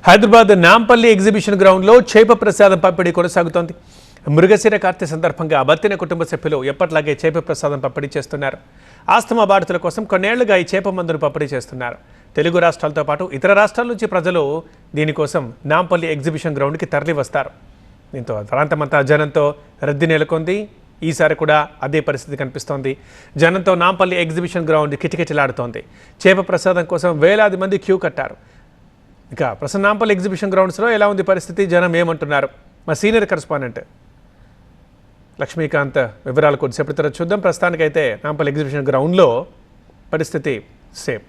Hyderabad Nampally exhibition గ్రౌండ్లో చేప ప్రసాదం పంపిణీ కొనసాగుతోంది. మృగశిర కార్తె సందర్భంగా బత్తిన కుటుంబ సభ్యులు ఎప్పట్లాగే చేప ప్రసాదం పంపిణీ చేస్తున్నారు. ఆస్తమా బాధితుల కోసం కొన్నేళ్లుగా ఈ చేప మందును పంపిణీ చేస్తున్నారు. తెలుగు రాష్ట్రాలతో పాటు ఇతర రాష్ట్రాల నుంచి ప్రజలు దీనికోసం నాంపల్లి ఎగ్జిబిషన్ గ్రౌండ్కి తరలి వస్తారు. దీంతో ప్రాంతమంతా జనంతో రద్దీ నెలకొంది. ఈసారి కూడా అదే పరిస్థితి కనిపిస్తోంది. జనంతో నాంపల్లి ఎగ్జిబిషన్ గ్రౌండ్ కిటకిటలాడుతోంది. చేప ప్రసాదం కోసం వేలాది మంది క్యూ కట్టారు. ఇక ప్రస్తుతం నాంపల్లి ఎగ్జిబిషన్ గ్రౌండ్స్లో ఎలా ఉంది పరిస్థితి, జనం ఏమంటున్నారు? మా సీనియర్ కరెస్పాండెంట్ లక్ష్మీకాంత్ వివరాలు కొద్దిసేపటి తర్వాత చూద్దాం. ప్రస్తుతానికైతే నాంపల్లి ఎగ్జిబిషన్ గ్రౌండ్లో పరిస్థితి సేమ్.